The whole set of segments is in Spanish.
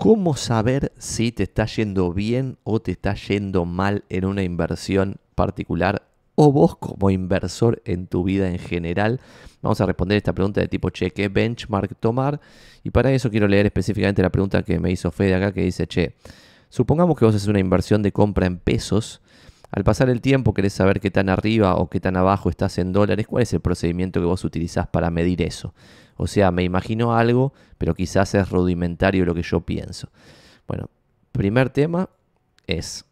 ¿Cómo saber si te está yendo bien o te está yendo mal en una inversión particular? O vos como inversor en tu vida en general. Vamos a responder esta pregunta de tipo, che, ¿qué benchmark tomar? Y para eso quiero leer específicamente la pregunta que me hizo Fede acá, que dice, che, supongamos que vos haces una inversión de compra en pesos. Al pasar el tiempo querés saber qué tan arriba o qué tan abajo estás en dólares. ¿Cuál es el procedimiento que vos utilizás para medir eso? O sea, me imagino algo, pero quizás es rudimentario lo que yo pienso. Bueno, primer tema es,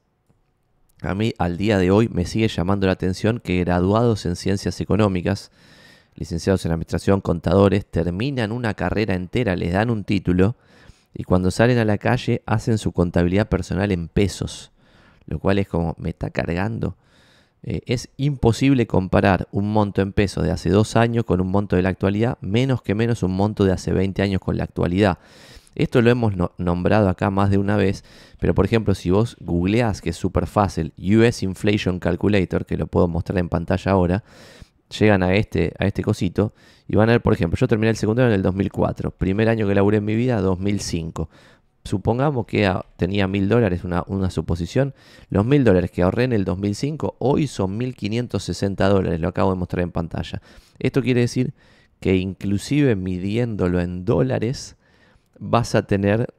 a mí al día de hoy me sigue llamando la atención que graduados en ciencias económicas, licenciados en administración, contadores, terminan una carrera entera, les dan un título y cuando salen a la calle hacen su contabilidad personal en pesos, lo cual es como, me está cargando. Es imposible comparar un monto en pesos de hace 2 años con un monto de la actualidad, menos que menos un monto de hace 20 años con la actualidad. Esto lo hemos nombrado acá más de una vez, pero por ejemplo si vos googleás, que es súper fácil, US Inflation Calculator, que lo puedo mostrar en pantalla ahora, llegan a este cosito y van a ver, por ejemplo, yo terminé el secundario en el 2004, primer año que laburé en mi vida, 2005. Supongamos que tenía $1000, una suposición. Los $1000 que ahorré en el 2005 hoy son $1560, lo acabo de mostrar en pantalla. Esto quiere decir que inclusive midiéndolo en dólares vas a tener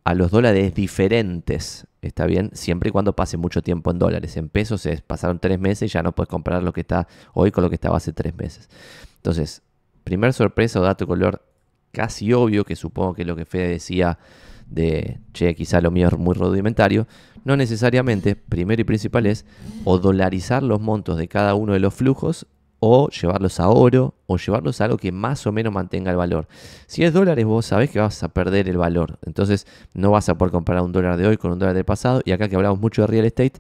a los dólares diferentes, ¿está bien? Siempre y cuando pase mucho tiempo en dólares. En pesos pasaron 3 meses y ya no puedes comparar lo que está hoy con lo que estaba hace 3 meses. Entonces, primer sorpresa o dato de color casi obvio, que supongo que lo que Fede decía de, che, quizá lo mío es muy rudimentario, no necesariamente. Primero y principal es o dolarizar los montos de cada uno de los flujos o llevarlos a oro o llevarlos a algo que más o menos mantenga el valor. Si es dólares, vos sabés que vas a perder el valor, entonces no vas a poder comparar un dólar de hoy con un dólar del pasado. Y acá que hablamos mucho de real estate,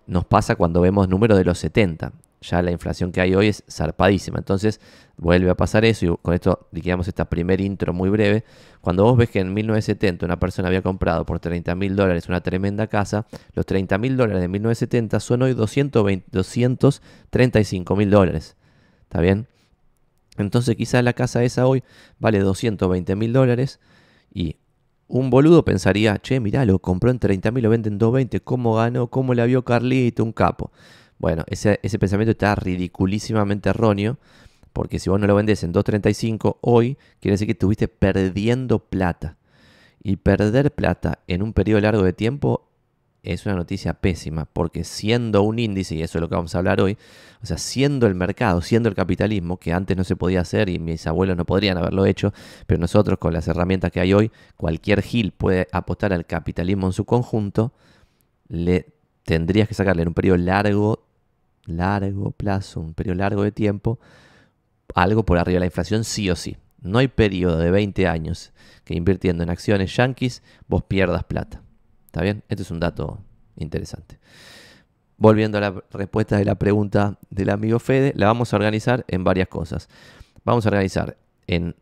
nos pasa cuando vemos números de los 70. Ya la inflación que hay hoy es zarpadísima. Entonces vuelve a pasar eso y con esto liquidamos esta primer intro muy breve. Cuando vos ves que en 1970 una persona había comprado por $30.000 una tremenda casa, los $30.000 de 1970 son hoy $235.000. ¿Está bien? Entonces quizás la casa esa hoy vale $220.000 y un boludo pensaría, che, mirá, lo compró en 30.000, lo vende en 220, ¿cómo ganó? ¿Cómo la vio Carlito? Un capo. Bueno, ese pensamiento está ridiculísimamente erróneo, porque si vos no lo vendés en 2.35 hoy, quiere decir que estuviste perdiendo plata. Y perder plata en un periodo largo de tiempo es una noticia pésima, porque siendo un índice, y eso es lo que vamos a hablar hoy, o sea, siendo el mercado, siendo el capitalismo, que antes no se podía hacer y mis abuelos no podrían haberlo hecho, pero nosotros con las herramientas que hay hoy, cualquier gil puede apostar al capitalismo en su conjunto, le tendrías que sacarle en un periodo largo plazo, un periodo largo de tiempo, algo por arriba de la inflación sí o sí. No hay periodo de 20 años que invirtiendo en acciones yanquis vos pierdas plata. ¿Está bien? Este es un dato interesante. Volviendo a la respuesta de la pregunta del amigo Fede, la vamos a organizar en varias cosas. Vamos a organizar en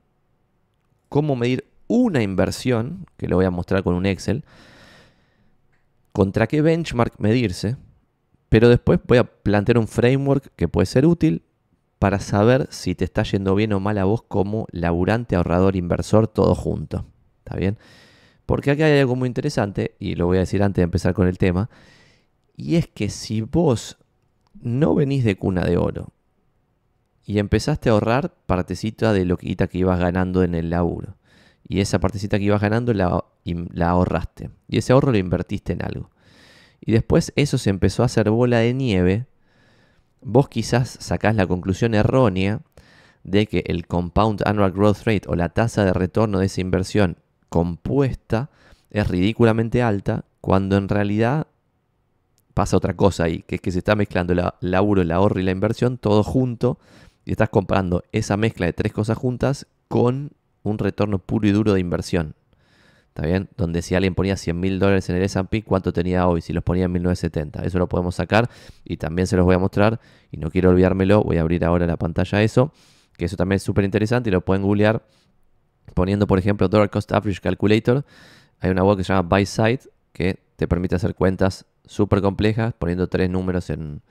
cómo medir una inversión, que lo voy a mostrar con un Excel, contra qué benchmark medirse, pero después voy a plantear un framework que puede ser útil para saber si te está yendo bien o mal a vos como laburante, ahorrador, inversor, todo junto. ¿Está bien? Porque acá hay algo muy interesante, y lo voy a decir antes de empezar con el tema, y es que si vos no venís de cuna de oro y empezaste a ahorrar partecita de lo que ibas ganando en el laburo, y esa partecita que ibas ganando la ahorraste, y ese ahorro lo invertiste en algo, y después eso se empezó a hacer bola de nieve, vos quizás sacás la conclusión errónea de que el Compound Annual Growth Rate o la tasa de retorno de esa inversión compuesta es ridículamente alta, cuando en realidad pasa otra cosa ahí, que es que se está mezclando el laburo, el ahorro y la inversión todo junto, y estás comparando esa mezcla de 3 cosas juntas con un retorno puro y duro de inversión. ¿Está bien? Donde si alguien ponía $100.000 en el S&P, ¿cuánto tenía hoy? Si los ponía en 1970. Eso lo podemos sacar y también se los voy a mostrar. Y no quiero olvidármelo, voy a abrir ahora la pantalla eso, que eso también es súper interesante y lo pueden googlear poniendo, por ejemplo, Dollar Cost Average Calculator. Hay una web que se llama Buy Side que te permite hacer cuentas súper complejas poniendo 3 números en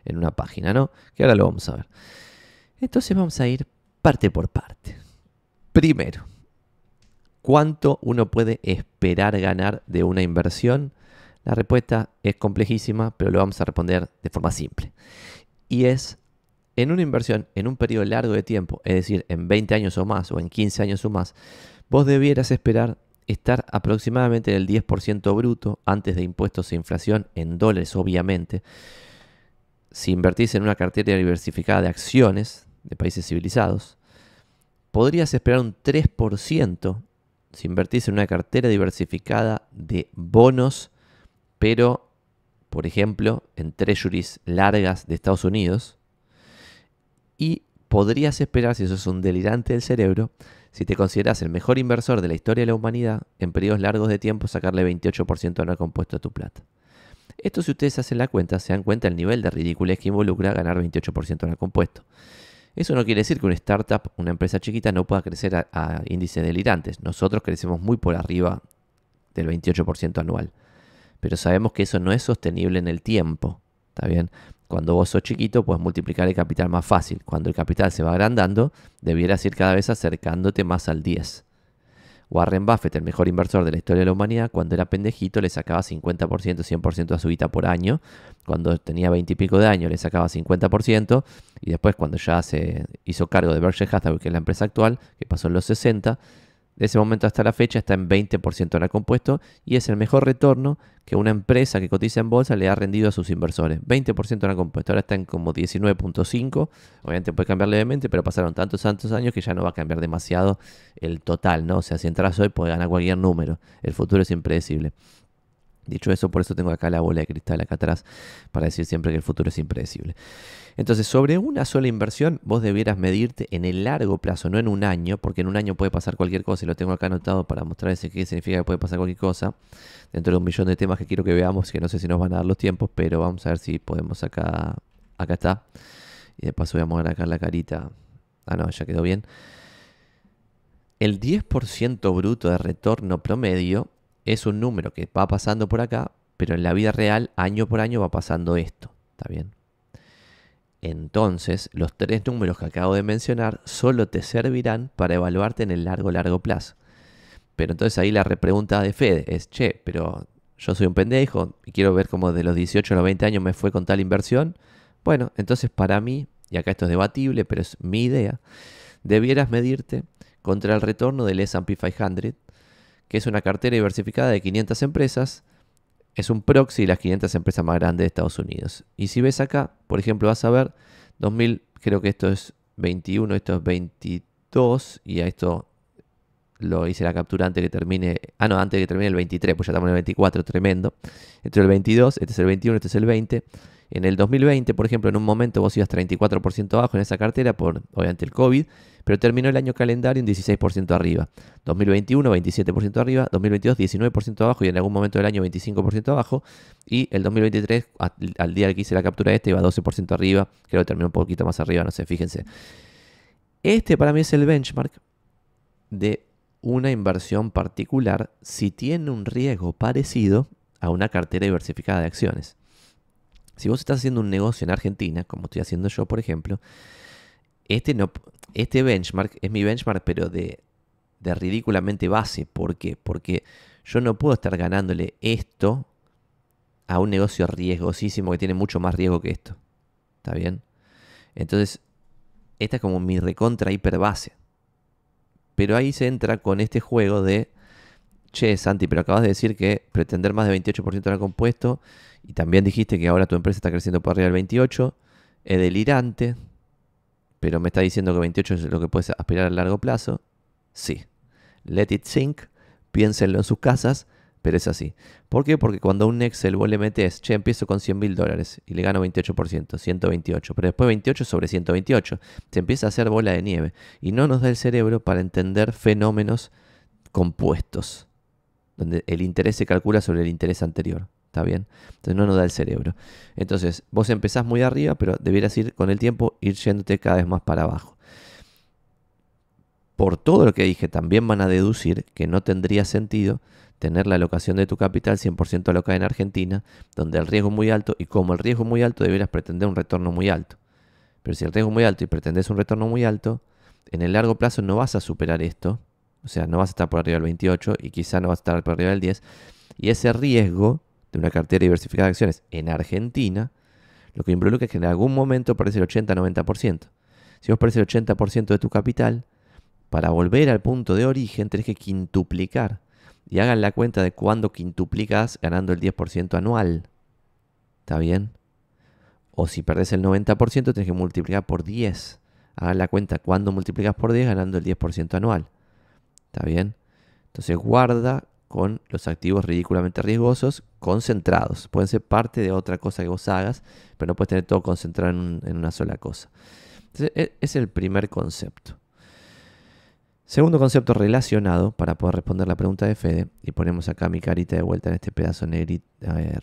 una página, ¿no? Que ahora lo vamos a ver. Entonces vamos a ir parte por parte. Primero, ¿Cuánto uno puede esperar ganar de una inversión? La respuesta es complejísima, pero lo vamos a responder de forma simple. Y es, en una inversión, en un periodo largo de tiempo, es decir, en 20 años o más, o en 15 años o más, vos debieras esperar estar aproximadamente en el 10% bruto antes de impuestos e inflación, en dólares obviamente. Si invertís en una cartera diversificada de acciones de países civilizados, podrías esperar un 3% si invertís en una cartera diversificada de bonos, pero, por ejemplo, en treasuries largas de Estados Unidos. Y podrías esperar, si sos un delirante del cerebro, si te considerás el mejor inversor de la historia de la humanidad, en periodos largos de tiempo sacarle 28% anual compuesto a tu plata. Esto, si ustedes hacen la cuenta, se dan cuenta del nivel de ridiculez que involucra ganar 28% anual compuesto. Eso no quiere decir que una startup, una empresa chiquita, no pueda crecer a índices delirantes. Nosotros crecemos muy por arriba del 28% anual. Pero sabemos que eso no es sostenible en el tiempo. ¿Está bien? Cuando vos sos chiquito, puedes multiplicar el capital más fácil. Cuando el capital se va agrandando, debieras ir cada vez acercándote más al 10. Warren Buffett, el mejor inversor de la historia de la humanidad, cuando era pendejito le sacaba 50%, 100% a su guita por año. Cuando tenía 20 y pico de años le sacaba 50%. Y después, cuando ya se hizo cargo de Berkshire Hathaway, que es la empresa actual, que pasó en los 60, de ese momento hasta la fecha está en 20% anual compuesto y es el mejor retorno que una empresa que cotiza en bolsa le ha rendido a sus inversores. 20% anual compuesto. Ahora está en como 19.5. Obviamente puede cambiar levemente, pero pasaron tantos años que ya no va a cambiar demasiado el total, ¿no? O sea, si entras hoy puedes ganar cualquier número. El futuro es impredecible. Dicho eso, por eso tengo acá la bola de cristal acá atrás para decir siempre que el futuro es impredecible. Entonces, sobre una sola inversión, vos debieras medirte en el largo plazo, no en un año, porque en un año puede pasar cualquier cosa y lo tengo acá anotado para mostrarles qué significa que puede pasar cualquier cosa. Dentro de un millón de temas que quiero que veamos, que no sé si nos van a dar los tiempos, pero vamos a ver si podemos acá. Acá está. Y de paso voy a mover acá la carita. Ah, no, ya quedó bien. El 10% bruto de retorno promedio es un número que va pasando por acá, pero en la vida real, año por año, va pasando esto. ¿Está bien? Entonces, los tres números que acabo de mencionar solo te servirán para evaluarte en el largo plazo. Pero entonces ahí la repregunta de Fede es, che, pero yo soy un pendejo y quiero ver cómo de los 18 a los 20 años me fue con tal inversión. Bueno, entonces para mí, y acá esto es debatible, pero es mi idea, debieras medirte contra el retorno del S&P 500, que es una cartera diversificada de 500 empresas. Es un proxy de las 500 empresas más grandes de Estados Unidos. Y si ves acá, por ejemplo, vas a ver 2000, creo que esto es 21, esto es 22, y a esto lo hice la captura antes que termine, antes de que termine el 23, pues ya estamos en el 24, tremendo. Este es el 22, este es el 21, este es el 20. En el 2020, por ejemplo, en un momento vos ibas 34% abajo en esa cartera por, obviamente, el COVID, pero terminó el año calendario en 16% arriba. 2021, 27% arriba. 2022, 19% abajo y en algún momento del año 25% abajo. Y el 2023, al día que hice la captura de este, iba 12% arriba. Creo que terminó un poquito más arriba, no sé, fíjense. Este para mí es el benchmark de una inversión particular si tiene un riesgo parecido a una cartera diversificada de acciones. Si vos estás haciendo un negocio en Argentina, como estoy haciendo yo, por ejemplo, este benchmark es mi benchmark, pero de ridículamente base. ¿Por qué? Porque yo no puedo estar ganándole esto a un negocio riesgosísimo que tiene mucho más riesgo que esto. ¿Está bien? Entonces, esta es como mi recontra hiper base. Pero ahí se entra con este juego de, che, Santi, pero acabas de decir que pretender más de 28% del compuesto y también dijiste que ahora tu empresa está creciendo por arriba del 28%, es delirante, pero me está diciendo que 28 es lo que puedes aspirar a largo plazo. Sí. Let it sink, piénsenlo en sus casas, pero es así. ¿Por qué? Porque cuando a un Excel vos le metes, che, empiezo con $100,000 y le gano 28%, 128, pero después 28 sobre 128, se empieza a hacer bola de nieve y no nos da el cerebro para entender fenómenos compuestos, donde el interés se calcula sobre el interés anterior. ¿Está bien? Entonces no nos da el cerebro. Entonces vos empezás muy arriba, pero debieras ir con el tiempo, ir yéndote cada vez más para abajo. Por todo lo que dije, también van a deducir que no tendría sentido tener la alocación de tu capital 100% alocada en Argentina, donde el riesgo es muy alto, y como el riesgo es muy alto, debieras pretender un retorno muy alto. Pero si el riesgo es muy alto y pretendes un retorno muy alto, en el largo plazo no vas a superar esto, O sea, no vas a estar por arriba del 28 y quizá no vas a estar por arriba del 10. Y ese riesgo de una cartera diversificada de acciones en Argentina, lo que involucra es que en algún momento aparece el 80-90%. Si vos perdés el 80% de tu capital, para volver al punto de origen tenés que quintuplicar. Y hagan la cuenta de cuándo quintuplicas ganando el 10% anual. ¿Está bien? O si perdés el 90% tenés que multiplicar por 10. Hagan la cuenta cuándo multiplicas por 10 ganando el 10% anual. ¿Está bien? Entonces guarda con los activos ridículamente riesgosos concentrados. Pueden ser parte de otra cosa que vos hagas, pero no puedes tener todo concentrado en una sola cosa. Entonces, es el primer concepto. Segundo concepto relacionado, para poder responder la pregunta de Fede, y ponemos acá mi carita de vuelta en este pedazo negrito,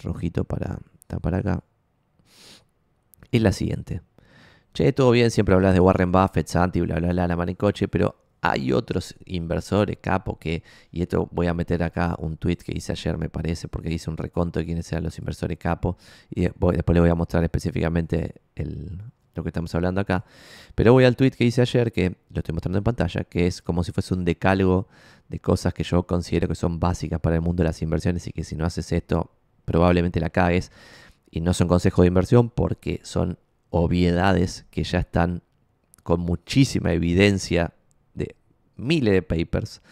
rojito para tapar acá, es la siguiente. Che, todo bien, siempre hablas de Warren Buffett, Santi, bla, bla, bla, la manicoche, pero hay otros inversores, capo, y esto voy a meter acá un tweet que hice ayer, me parece, porque hice un reconto de quiénes eran los inversores capo, y después le voy a mostrar específicamente lo que estamos hablando acá. Pero voy al tweet que hice ayer, que lo estoy mostrando en pantalla, que es como si fuese un decálogo de cosas que yo considero que son básicas para el mundo de las inversiones y que si no haces esto, probablemente la cagues. Y no son consejos de inversión porque son obviedades que ya están con muchísima evidencia de miles de papers.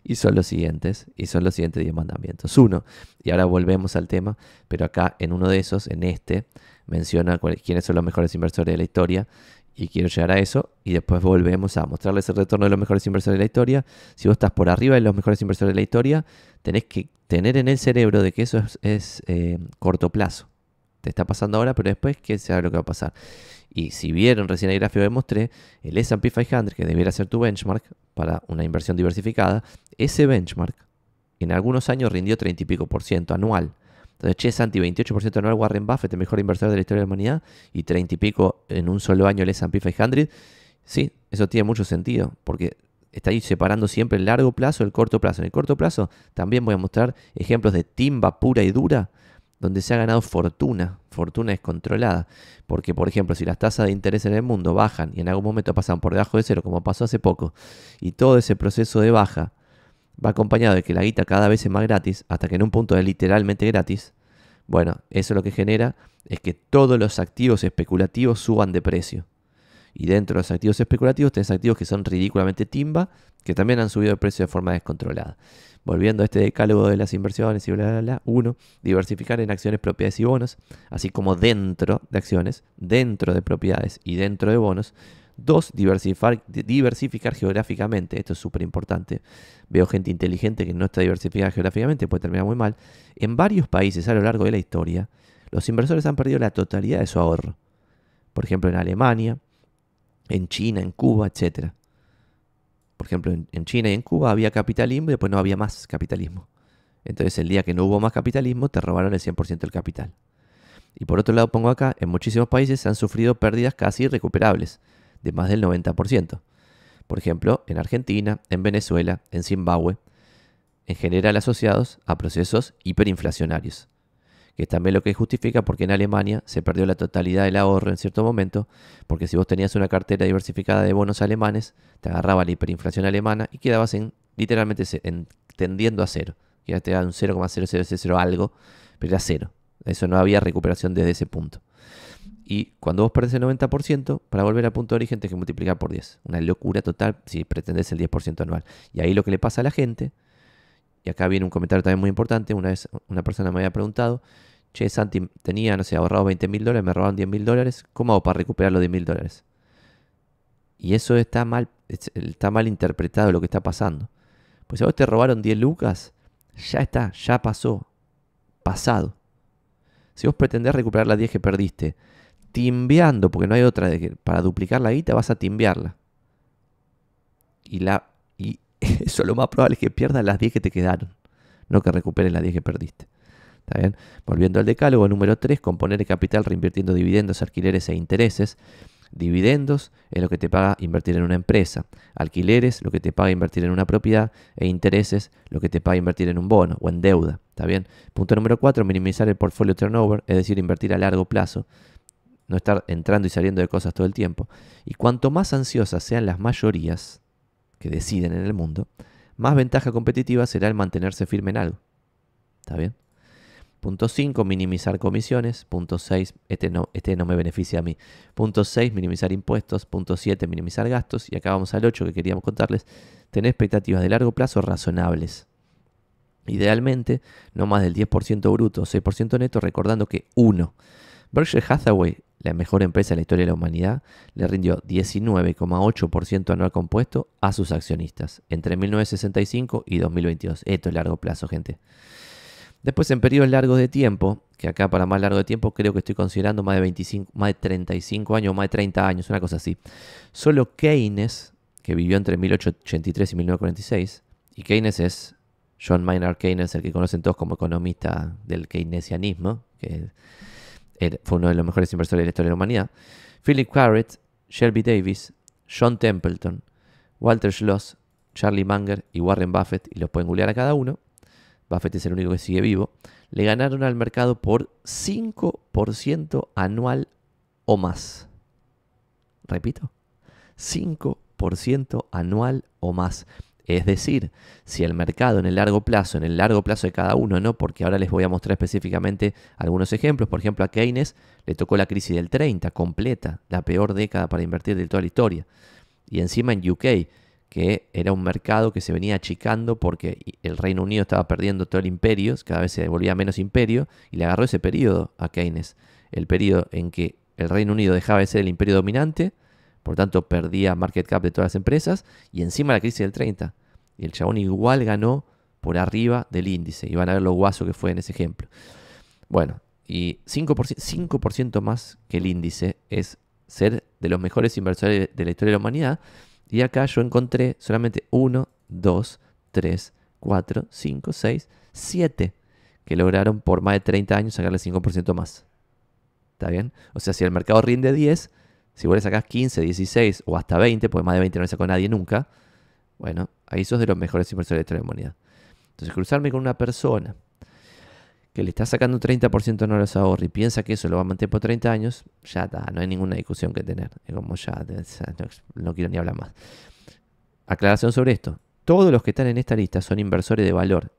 Y son los siguientes 10 mandamientos. Uno, y ahora volvemos al tema, pero acá en uno de esos, en este, menciona quiénes son los mejores inversores de la historia. Y quiero llegar a eso y después volvemos a mostrarles el retorno de los mejores inversores de la historia. Si vos estás por arriba de los mejores inversores de la historia, tenés que tener en el cerebro de que eso es corto plazo. Te está pasando ahora, pero después quién sabe lo que va a pasar. Y si vieron recién el gráfico que mostré, el S&P 500, que debiera ser tu benchmark para una inversión diversificada, ese benchmark en algunos años rindió 30 y pico % anual. Entonces, che, Santi, 28% anual Warren Buffett, el mejor inversor de la historia de la humanidad, y 30 y pico en un solo año el S&P 500. Sí, eso tiene mucho sentido, porque está ahí separando siempre el largo plazo del corto plazo. En el corto plazo también voy a mostrar ejemplos de timba pura y dura, donde se ha ganado fortuna descontrolada. Porque, por ejemplo, si las tasas de interés en el mundo bajan y en algún momento pasan por debajo de cero, como pasó hace poco, y todo ese proceso de baja va acompañado de que la guita cada vez es más gratis, hasta que en un punto es literalmente gratis, bueno, eso lo que genera es que todos los activos especulativos suban de precio. Y dentro de los activos especulativos tenés activos que son ridículamente timba, que también han subido de precio de forma descontrolada. Volviendo a este decálogo de las inversiones y bla, bla, bla. 1. Diversificar en acciones, propiedades y bonos, así como dentro de acciones, dentro de propiedades y dentro de bonos. 2. Diversificar geográficamente. Esto es súper importante. Veo gente inteligente que no está diversificada geográficamente, puede terminar muy mal. En varios países a lo largo de la historia, los inversores han perdido la totalidad de su ahorro. Por ejemplo, en Alemania, en China, en Cuba, etc. Por ejemplo, en China y en Cuba había capitalismo y después no había más capitalismo. Entonces, el día que no hubo más capitalismo, te robaron el 100% del capital. Y por otro lado, pongo acá, en muchísimos países se han sufrido pérdidas casi irrecuperables, de más del 90%. Por ejemplo, en Argentina, en Venezuela, en Zimbabue, en general asociados a procesos hiperinflacionarios, que es también lo que justifica porque en Alemania se perdió la totalidad del ahorro en cierto momento, porque si vos tenías una cartera diversificada de bonos alemanes, te agarraba la hiperinflación alemana y quedabas literalmente tendiendo a cero. Que te da un 0,0000 algo, pero era cero. Eso no había recuperación desde ese punto. Y cuando vos perdés el 90%, para volver al punto de origen tenés que multiplicar por 10. Una locura total si pretendés el 10% anual. Y ahí lo que le pasa a la gente, y acá viene un comentario también muy importante, una vez una persona me había preguntado, che, Santi, tenía, no sé, ahorrado $20.000, me robaron $10.000, ¿cómo hago para recuperar los $10.000? Y eso está mal interpretado lo que está pasando. Pues si a vos te robaron 10 lucas, ya está, ya pasó, pasado. Si vos pretendés recuperar las 10 que perdiste, timbeando, porque no hay otra, para duplicar la guita vas a timbearla. Y eso lo más probable es que pierdas las 10 que te quedaron, no que recuperes las 10 que perdiste. ¿Está bien? Volviendo al decálogo, número 3, componer el capital reinvirtiendo dividendos, alquileres e intereses. Dividendos es lo que te paga invertir en una empresa. Alquileres, lo que te paga invertir en una propiedad. E intereses, lo que te paga invertir en un bono o en deuda. ¿Está bien? Punto número 4, minimizar el portfolio turnover, es decir, invertir a largo plazo. No estar entrando y saliendo de cosas todo el tiempo. Y cuanto más ansiosas sean las mayorías que deciden en el mundo, más ventaja competitiva será el mantenerse firme en algo. ¿Está bien? Punto 5, minimizar comisiones. Punto 6, este no me beneficia a mí. Punto 6, minimizar impuestos. Punto 7, minimizar gastos. Y acá vamos al 8 que queríamos contarles. Tener expectativas de largo plazo razonables. Idealmente, no más del 10% bruto o 6% neto, recordando que 1. Berkshire Hathaway, la mejor empresa en la historia de la humanidad, le rindió 19,8% anual compuesto a sus accionistas entre 1965 y 2022. Esto es largo plazo, gente. Después, en periodos largos de tiempo, que acá para más largo de tiempo creo que estoy considerando más de 35 años, más de 30 años, una cosa así. Solo Keynes, que vivió entre 1883 y 1946, y Keynes es John Maynard Keynes, el que conocen todos como economista del keynesianismo, que fue uno de los mejores inversores de la historia de la humanidad. Philip Carrett, Shelby Davis, John Templeton, Walter Schloss, Charlie Munger y Warren Buffett, y los pueden googlear a cada uno. Buffett es el único que sigue vivo. Le ganaron al mercado por 5% anual o más. Repito, 5% anual o más. Es decir, si el mercado en el largo plazo de cada uno, no, porque ahora les voy a mostrar específicamente algunos ejemplos. Por ejemplo, a Keynes le tocó la crisis del 30 completa, la peor década para invertir de toda la historia. Y encima en UK, que era un mercado que se venía achicando porque el Reino Unido estaba perdiendo todo el imperio, cada vez se volvía menos imperio, y le agarró ese periodo a Keynes, el periodo en que el Reino Unido dejaba de ser el imperio dominante, por tanto perdía market cap de todas las empresas, y encima la crisis del 30. Y el chabón igual ganó por arriba del índice, y van a ver lo guaso que fue en ese ejemplo. Bueno, y 5% más que el índice es ser de los mejores inversores de la historia de la humanidad. Y acá yo encontré solamente 1, 2, 3, 4, 5, 6, 7 que lograron por más de 30 años sacarle 5% más. ¿Está bien? O sea, si el mercado rinde 10, si vos le sacás 15, 16 o hasta 20, porque más de 20 no le sacó nadie nunca, bueno, ahí sos de los mejores inversores de la historia de la humanidad. Entonces, cruzarme con una persona que le está sacando un 30% no los ahorros y piensa que eso lo va a mantener por 30 años, ya está, no hay ninguna discusión que tener. Es como ya, no quiero ni hablar más. Aclaración sobre esto. Todos los que están en esta lista son inversores de valor.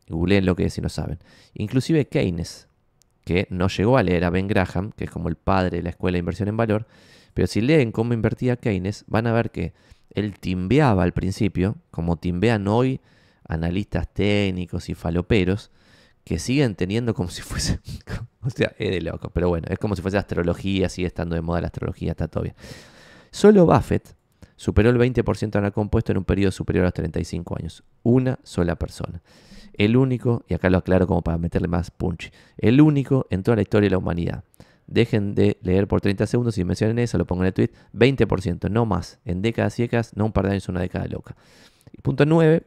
Googleen lo que es si no saben. Inclusive Keynes, que no llegó a leer a Ben Graham, que es como el padre de la escuela de inversión en valor, pero si leen cómo invertía Keynes, van a ver que él timbeaba al principio, como timbean hoy analistas técnicos y faloperos, que siguen teniendo como si fuese, o sea, es de loco, pero bueno, es como si fuese astrología, sigue estando de moda la astrología, está todo bien. Solo Buffett superó el 20% anual compuesto en un periodo superior a los 35 años. Una sola persona. El único, y acá lo aclaro como para meterle más punch, el único en toda la historia de la humanidad. Dejen de leer por 30 segundos y mencionen eso, lo pongo en el tweet. 20%, no más. En décadas y décadas, no un par de años, una década loca. Y punto 9,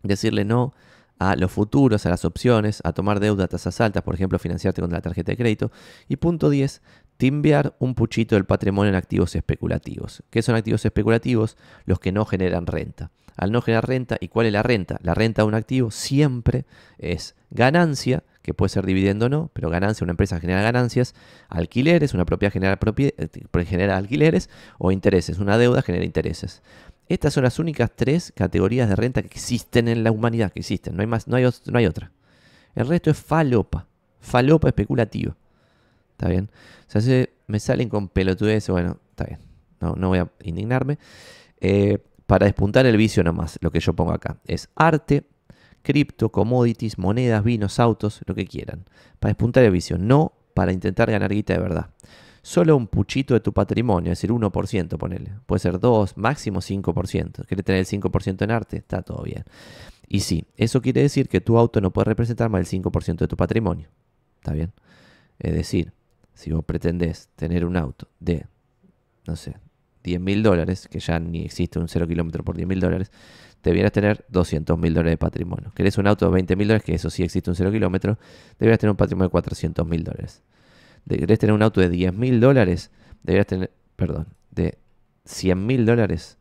decirle no a los futuros, a las opciones, a tomar deuda a tasas altas, por ejemplo, financiarte con la tarjeta de crédito. Y punto 10, timbear un puchito del patrimonio en activos especulativos. ¿Qué son activos especulativos? Los que no generan renta. Al no generar renta, ¿y cuál es la renta? La renta de un activo siempre es ganancia, que puede ser dividendo o no, pero ganancia, una empresa genera ganancias, alquileres, una propiedad genera alquileres, o intereses, una deuda genera intereses. Estas son las únicas 3 categorías de renta que existen en la humanidad, que existen, no hay más, no hay otra. El resto es falopa especulativa. ¿Está bien? O sea, si me salen con pelotudeces, bueno, está bien, no voy a indignarme. Para despuntar el vicio nomás, lo que yo pongo acá es arte, cripto, commodities, monedas, vinos, autos, lo que quieran. Para despuntar el vicio, no para intentar ganar guita de verdad. Solo un puchito de tu patrimonio, es decir, 1%, ponele. Puede ser 2, máximo 5%. ¿Querés tener el 5% en arte? Está todo bien. Y sí, eso quiere decir que tu auto no puede representar más del 5% de tu patrimonio. ¿Está bien? Es decir, si vos pretendés tener un auto de, no sé, $10.000, que ya ni existe un 0 kilómetro por $10.000, deberías tener $200.000 de patrimonio. ¿Querés un auto de $20.000? Que eso sí existe un 0 kilómetro, deberías tener un patrimonio de $400.000. ¿Querés tener un auto de $10.000? Deberías tener, de $100.000,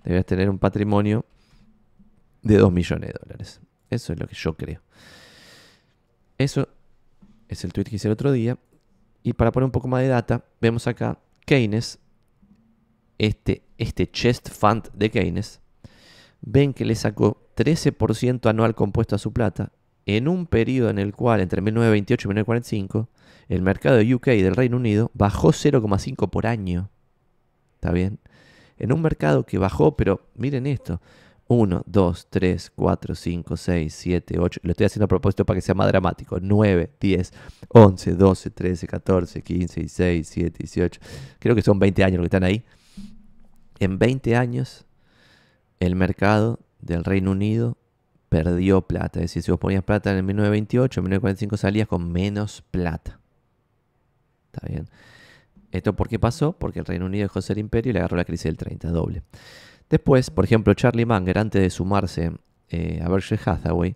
deberías tener un patrimonio de $2 millones. Eso es lo que yo creo. Eso es el tweet que hice el otro día. Y para poner un poco más de data, vemos acá Keynes, este chest fund de Keynes, ven que le sacó 13% anual compuesto a su plata, en un periodo en el cual, entre 1928 y 1945, el mercado de UK del Reino Unido bajó 0,5 por año. ¿Está bien? En un mercado que bajó, pero miren esto, 1, 2, 3, 4, 5, 6, 7, 8, lo estoy haciendo a propósito para que sea más dramático, 9, 10, 11, 12, 13, 14, 15, 16, 17, 18, creo que son 20 años los que están ahí. En 20 años, el mercado del Reino Unido perdió plata. Es decir, si vos ponías plata en el 1928, en 1945 salías con menos plata. ¿Está bien? ¿Esto por qué pasó? Porque el Reino Unido dejó de ser imperio y le agarró la crisis del 30, doble. Después, por ejemplo, Charlie Munger, antes de sumarse a Berkshire Hathaway,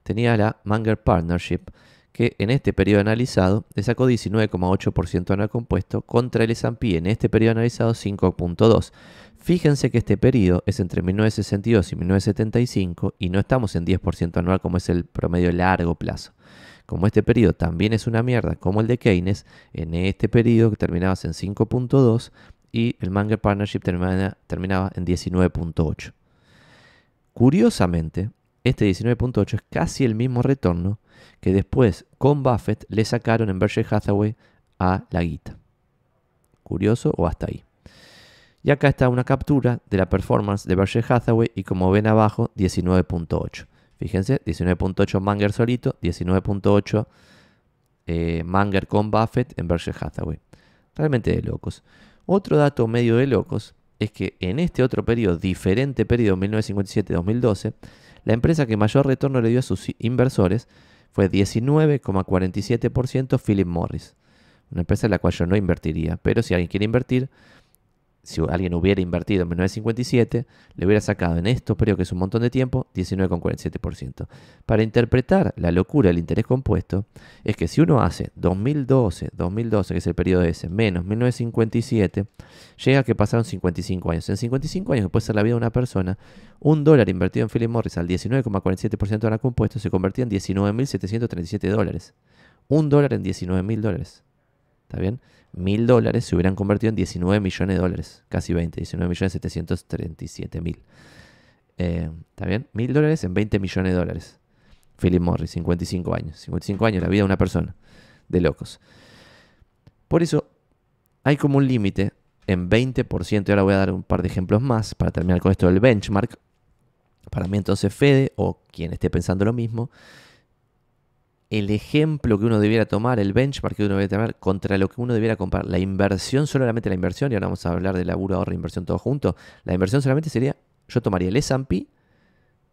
tenía la Munger Partnership, que en este periodo analizado le sacó 19,8% anual compuesto contra el S&P en este periodo analizado 5,2%. Fíjense que este periodo es entre 1962 y 1975 y no estamos en 10% anual como es el promedio largo plazo. Como este periodo también es una mierda como el de Keynes, en este periodo terminabas en 5,2 y el Munger Partnership terminaba en 19,8. Curiosamente, este 19,8 es casi el mismo retorno que después con Buffett le sacaron en Berkshire Hathaway a la guita. ¿Curioso o hasta ahí? Y acá está una captura de la performance de Berkshire Hathaway y como ven abajo, 19,8. Fíjense, 19,8 Munger solito, 19,8 Munger con Buffett en Berkshire Hathaway. Realmente de locos. Otro dato medio de locos es que en este otro periodo, diferente periodo 1957-2012, la empresa que mayor retorno le dio a sus inversores fue 19,47% Philip Morris. Una empresa en la cual yo no invertiría, pero si alguien quiere invertir, si alguien hubiera invertido en 1957, le hubiera sacado en estos periodos, que es un montón de tiempo, 19,47%. Para interpretar la locura del interés compuesto, es que si uno hace 2012, que es el periodo ese, menos 1957, llega a que pasaron 55 años. En 55 años, que puede ser la vida de una persona, $1 invertido en Philip Morris al 19,47% de la compuesto se convertía en $19.737. $1 en $19.000. ¿Está bien? $1.000 se hubieran convertido en 19 millones de dólares. Casi 20. 19.737.000. ¿Está bien? $1.000 en 20 millones de dólares. Philip Morris, 55 años. 55 años, la vida de una persona. De locos. Por eso, hay como un límite en 20%. Y ahora voy a dar un par de ejemplos más para terminar con esto del benchmark. Para mí entonces Fede, o quien esté pensando lo mismo, el ejemplo que uno debiera tomar, el benchmark que uno debiera tomar contra lo que uno debiera comprar, la inversión, solamente la inversión, y ahora vamos a hablar de laburo, ahorro, inversión, todo junto. La inversión solamente sería, yo tomaría el S&P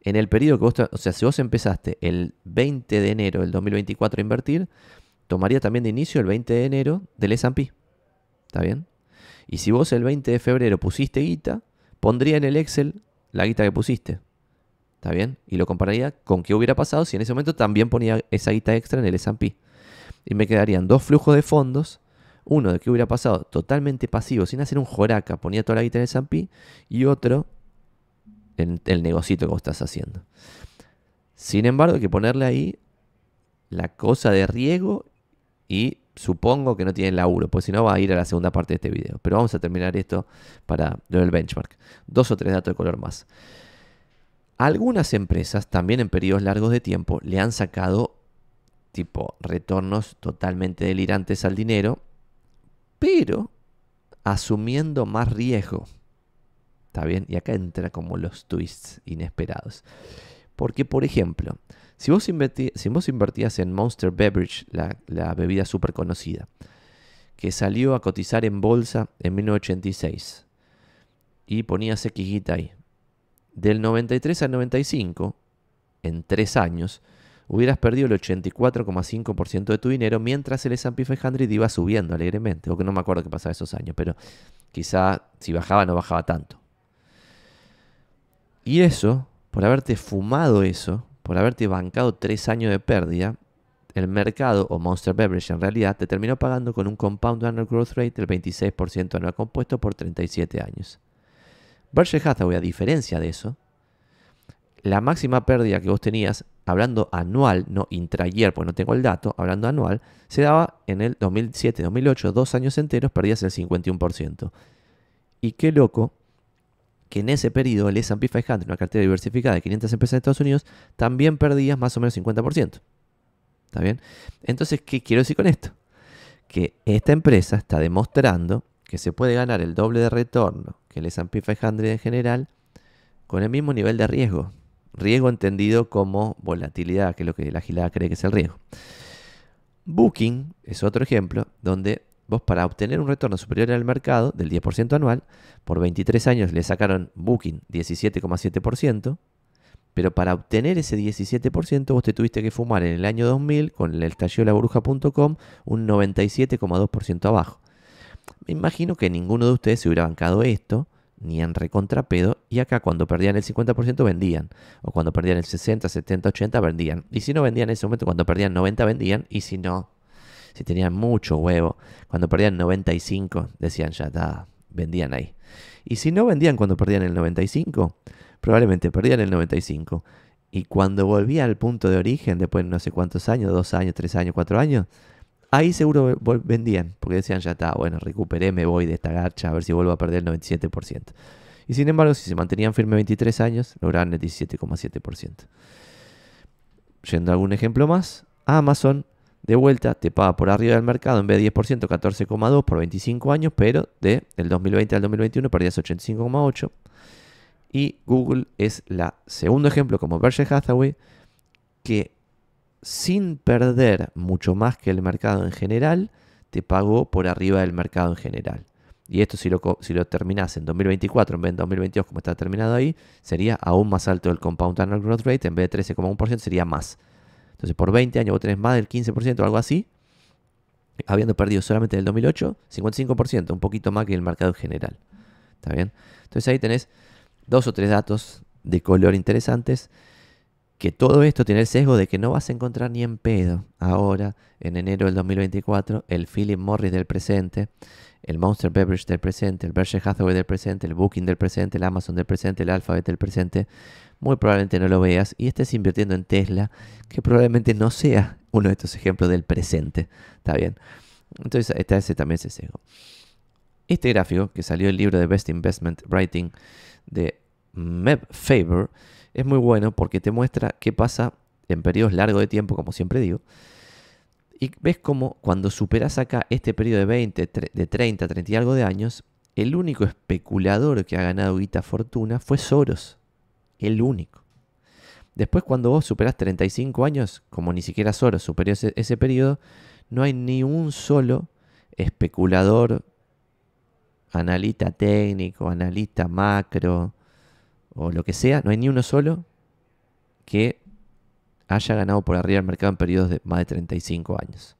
en el periodo que vos, o sea, si vos empezaste el 20 de enero del 2024 a invertir, tomaría también de inicio el 20 de enero del S&P. ¿Está bien? Y si vos el 20 de febrero pusiste guita, pondría en el Excel la guita que pusiste. ¿Está bien? Y lo compararía con qué hubiera pasado si en ese momento también ponía esa guita extra en el S&P. Y me quedarían dos flujos de fondos. Uno de qué hubiera pasado totalmente pasivo, sin hacer un joraca, ponía toda la guita en el S&P. Y otro en el negocito que vos estás haciendo. Sin embargo, hay que ponerle ahí la cosa de riesgo y supongo que no tiene laburo, pues si no va a ir a la segunda parte de este video. Pero vamos a terminar esto para lo del benchmark. 2 o 3 datos de color más. Algunas empresas, también en periodos largos de tiempo, le han sacado tipo retornos totalmente delirantes al dinero, pero asumiendo más riesgo. ¿Está bien? Y acá entra como los twists inesperados. Porque, por ejemplo, si vos invertías en Monster Beverage, la bebida súper conocida, que salió a cotizar en bolsa en 1986, y ponías X guita ahí, del 93 al 95, en 3 años, hubieras perdido el 84,5% de tu dinero mientras el S&P 500 iba subiendo alegremente. O que no me acuerdo qué pasaba esos años, pero quizá si bajaba no bajaba tanto. Y eso, por haberte fumado eso, por haberte bancado 3 años de pérdida, el mercado, o Monster Beverage en realidad, te terminó pagando con un compound annual growth rate del 26% anual compuesto por 37 años. Berkshire Hathaway, a diferencia de eso, la máxima pérdida que vos tenías, hablando anual, no intra-year, pues no tengo el dato, hablando anual, se daba en el 2007-2008, 2 años enteros, perdías el 51%. Y qué loco que en ese periodo el S&P 500, una cartera diversificada de 500 empresas de Estados Unidos, también perdía más o menos 50%. ¿Está bien? Entonces, ¿qué quiero decir con esto? Que esta empresa está demostrando que se puede ganar el doble de retorno que el S&P 500 en general con el mismo nivel de riesgo. Riesgo entendido como volatilidad, que es lo que la gilada cree que es el riesgo. Booking es otro ejemplo donde vos, para obtener un retorno superior al mercado del 10% anual, por 23 años le sacaron Booking 17,7%, pero para obtener ese 17% vos te tuviste que fumar en el año 2000 con el estallido de la burbuja.com un 97,2% abajo. Me imagino que ninguno de ustedes se hubiera bancado esto, ni en recontrapedo, y acá cuando perdían el 50% vendían, o cuando perdían el 60, 70, 80 vendían, y si no vendían en ese momento, cuando perdían 90 vendían, y si no, si tenían mucho huevo, cuando perdían 95 decían ya está, vendían ahí. Y si no vendían cuando perdían el 95, probablemente perdían el 95, y cuando volvía al punto de origen, después de no sé cuántos años, 2 años, 3 años, 4 años, ahí seguro vendían, porque decían ya está, bueno, recuperé, me voy de esta garcha a ver si vuelvo a perder el 97%. Y sin embargo, si se mantenían firmes 23 años, lograban el 17,7%. Yendo a algún ejemplo más, Amazon de vuelta te paga por arriba del mercado en vez de 10%, 14,2% por 25 años, pero del 2020 al 2021 perdías 85,8%. Y Google es la segundo ejemplo, como Berkshire Hathaway, que sin perder mucho más que el mercado en general, te pagó por arriba del mercado en general. Y esto si lo terminás en 2024 en vez de 2022 como está terminado ahí, sería aún más alto el Compound Annual Growth Rate. En vez de 13,1% sería más. Entonces por 20 años vos tenés más del 15% o algo así, habiendo perdido solamente en el 2008, 55%, un poquito más que el mercado en general. ¿Está bien? Entonces ahí tenés 2 o 3 datos de color interesantes, que todo esto tiene el sesgo de que no vas a encontrar ni en pedo ahora, en enero del 2024, el Philip Morris del presente, el Monster Beverage del presente, el Berkshire Hathaway del presente, el Booking del presente, el Amazon del presente, el Alphabet del presente. Muy probablemente no lo veas y estés invirtiendo en Tesla, que probablemente no sea uno de estos ejemplos del presente. ¿Está bien? Entonces está también ese sesgo. Este gráfico, que salió del libro de Best Investment Writing de Meb Faber, es muy bueno porque te muestra qué pasa en periodos largos de tiempo, como siempre digo. Y ves cómo cuando superas acá este periodo de 20, de 30, 30 y algo de años, el único especulador que ha ganado guita fortuna fue Soros. El único. Después cuando vos superás 35 años, como ni siquiera Soros superó ese periodo, no hay ni un solo especulador, analista técnico, analista macro o lo que sea, no hay ni uno solo que haya ganado por arriba del mercado en periodos de más de 35 años.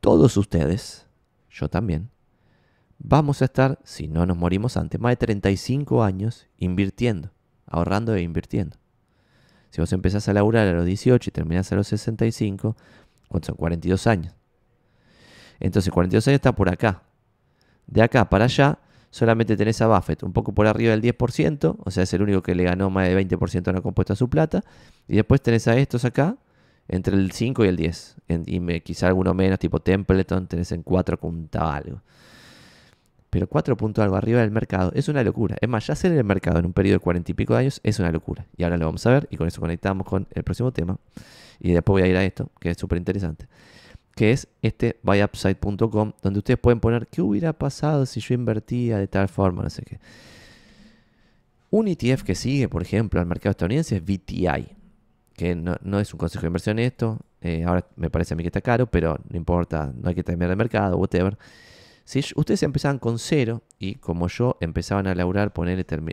Todos ustedes, yo también, vamos a estar, si no nos morimos antes, más de 35 años invirtiendo, ahorrando e invirtiendo. Si vos empezás a laburar a los 18 y terminás a los 65, ¿cuántos son? 42 años. Entonces 42 años está por acá. De acá para allá solamente tenés a Buffett un poco por arriba del 10%, o sea, es el único que le ganó más de 20% no compuesto a su plata. Y después tenés a estos acá, entre el 5 y el 10. Quizá alguno menos, tipo Templeton, tenés en 4 punto algo. Pero 4 punto algo arriba del mercado es una locura. Es más, ya ser en el mercado en un periodo de 40 y pico de años es una locura. Y ahora lo vamos a ver y con eso conectamos con el próximo tema. Y después voy a ir a esto, que es súper interesante, que es este buyupside.com, donde ustedes pueden poner qué hubiera pasado si yo invertía de tal forma, no sé qué. Un ETF que sigue, por ejemplo, al mercado estadounidense es VTI, que no es un consejo de inversión esto. Ahora me parece a mí que está caro, pero no importa, no hay que cambiar de mercado, whatever. Si ustedes empezaban con 0 y como yo empezaban a laburar,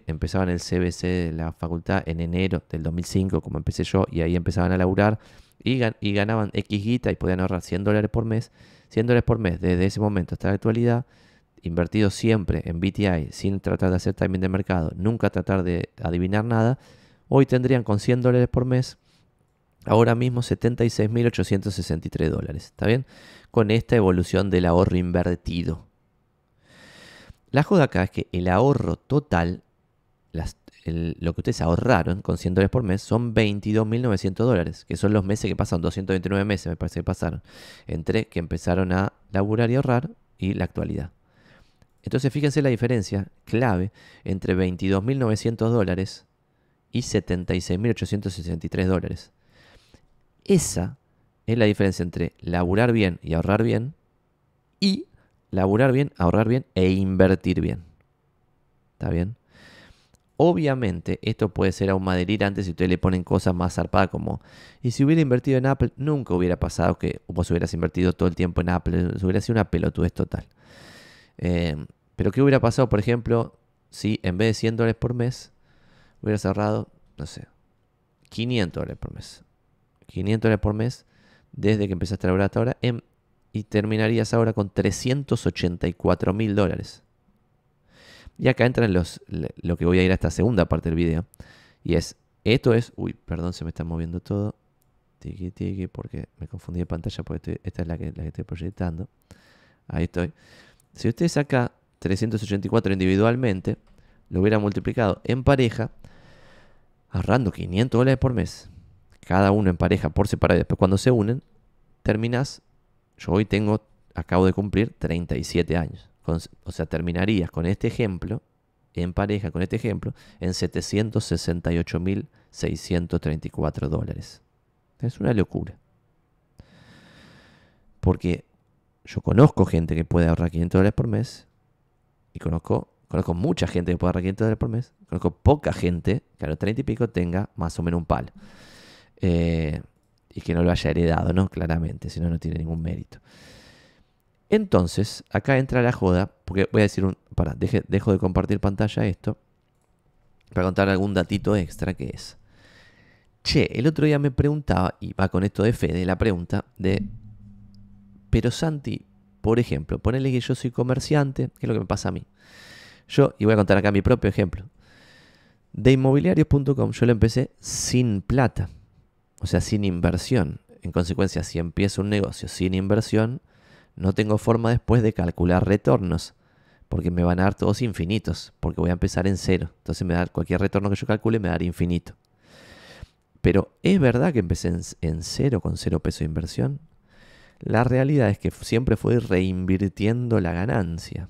empezaban el CBC de la facultad en enero del 2005, como empecé yo, y ahí empezaban a laburar y ganaban X guita y podían ahorrar $100 por mes. $100 por mes desde ese momento hasta la actualidad, invertido siempre en BTI, sin tratar de hacer timing de mercado, nunca tratar de adivinar nada. Hoy tendrían con $100 por mes, ahora mismo $76.863. ¿Está bien? Con esta evolución del ahorro invertido. La joda acá es que el ahorro total, lo que ustedes ahorraron con $100 por mes, son $22.900, que son los meses que pasan, 229 meses me parece que pasaron, entre que empezaron a laburar y ahorrar y la actualidad. Entonces fíjense la diferencia clave entre $22.900 y $76.863. Esa es la diferencia entre laburar bien y ahorrar bien, y laburar bien, ahorrar bien e invertir bien. ¿Está bien? Obviamente, esto puede ser aún más delirante si ustedes le ponen cosas más zarpadas como, y si hubiera invertido en Apple, nunca hubiera pasado que vos hubieras invertido todo el tiempo en Apple, hubiera sido una pelotudez total. Pero ¿qué hubiera pasado, por ejemplo, si en vez de $100 por mes, hubieras ahorrado, no sé, $500 por mes? $500 por mes desde que empezaste a laburar hasta ahora y terminarías ahora con $384.000. Y acá entran lo que voy a ir a esta segunda parte del video. Y esto es, uy, perdón, se me está moviendo todo. Tiki, tiki, porque me confundí de pantalla, porque esta es la que estoy proyectando. Ahí estoy. Si usted saca 384 individualmente, lo hubiera multiplicado en pareja, ahorrando $500 por mes, cada uno en pareja por separado, y después cuando se unen, terminás, yo hoy acabo de cumplir 37 años. O sea, terminarías con este ejemplo, en pareja con este ejemplo, en $768.634. Es una locura. Porque yo conozco gente que puede ahorrar $500 por mes, y conozco mucha gente que puede ahorrar $500 por mes, conozco poca gente que a los 30 y pico tenga más o menos un palo. Y que no lo haya heredado, ¿no? Claramente, si no, no tiene ningún mérito. Entonces, acá entra la joda, porque voy a decir dejo de compartir pantalla esto, para contar algún datito extra que es. El otro día me preguntaba, y va con esto de Fede, la pregunta de, pero Santi, por ejemplo, ponele que yo soy comerciante, ¿qué es lo que me pasa a mí? Y voy a contar acá mi propio ejemplo. De inmobiliarios.com yo lo empecé sin plata, o sea, sin inversión. En consecuencia, si empiezo un negocio sin inversión, no tengo forma después de calcular retornos, porque me van a dar todos infinitos, porque voy a empezar en cero. Entonces cualquier retorno que yo calcule me va a dar infinito. Pero ¿es verdad que empecé en cero con 0 pesos de inversión? La realidad es que siempre fui reinvirtiendo la ganancia.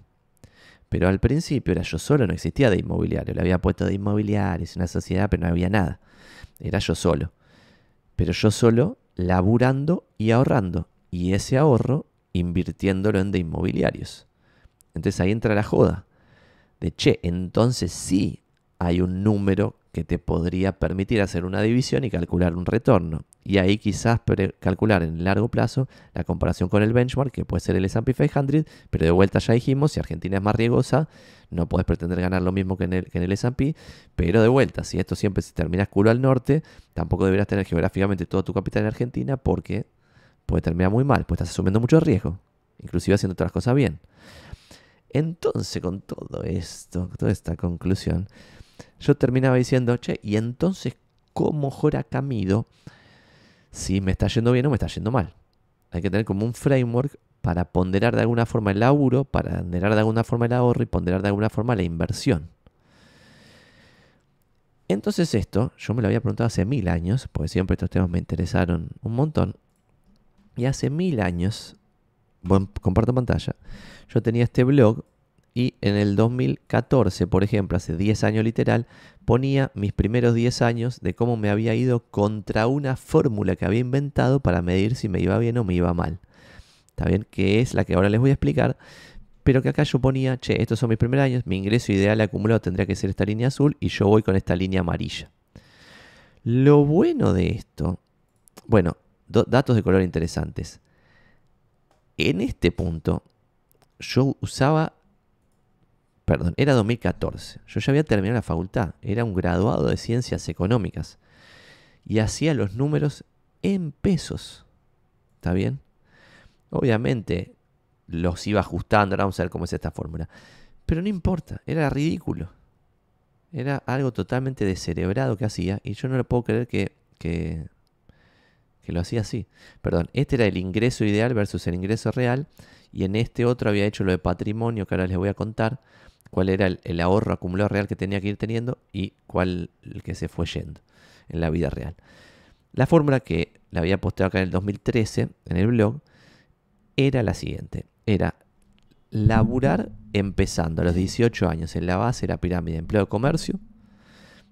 Pero al principio era yo solo, no existía de inmobiliario. Le había puesto de inmobiliarios, una sociedad, pero no había nada. Era yo solo. Pero yo solo laburando y ahorrando. Y ese ahorro invirtiéndolo en de inmobiliarios. Entonces ahí entra la joda. Entonces sí hay un número que te podría permitir hacer una división y calcular un retorno. Y ahí quizás calcular en largo plazo la comparación con el benchmark, que puede ser el S&P 500, pero de vuelta ya dijimos, si Argentina es más riesgosa, no podés pretender ganar lo mismo que en el S&P, pero de vuelta, si esto siempre se termina culo al norte, tampoco deberás tener geográficamente todo tu capital en Argentina, porque puede terminar muy mal, pues estás asumiendo mucho riesgo, inclusive haciendo otras cosas bien. Entonces, con todo esto, toda esta conclusión, yo terminaba diciendo, y entonces, ¿cómo jora Camido si me está yendo bien o me está yendo mal? Hay que tener como un framework para ponderar de alguna forma el laburo, para ponderar de alguna forma el ahorro y ponderar de alguna forma la inversión. Entonces esto, yo me lo había preguntado hace 1000 años, porque siempre estos temas me interesaron un montón. Y hace 1000 años, comparto pantalla, yo tenía este blog y en el 2014, por ejemplo, hace 10 años literal, ponía mis primeros 10 años de cómo me había ido contra una fórmula que había inventado para medir si me iba bien o me iba mal. ¿Está bien? Que es la que ahora les voy a explicar, pero que acá yo ponía, estos son mis primeros años, mi ingreso ideal acumulado tendría que ser esta línea azul y yo voy con esta línea amarilla. Lo bueno de esto, bueno, datos de color interesantes. En este punto, yo era 2014. Yo ya había terminado la facultad. Era un graduado de Ciencias Económicas. Y hacía los números en pesos. ¿Está bien? Obviamente los iba ajustando. Ahora vamos a ver cómo es esta fórmula. Pero no importa. Era ridículo. Era algo totalmente descerebrado que hacía. Y yo no lo puedo creer que lo hacía así. Perdón, este era el ingreso ideal versus el ingreso real. Y en este otro había hecho lo de patrimonio, que ahora les voy a contar cuál era el ahorro acumulado real que tenía que ir teniendo y cuál el que se fue yendo en la vida real. La fórmula que la había posteado acá en el 2013 en el blog era la siguiente. Era laburar empezando a los 18 años en la base de la pirámide de empleo de comercio,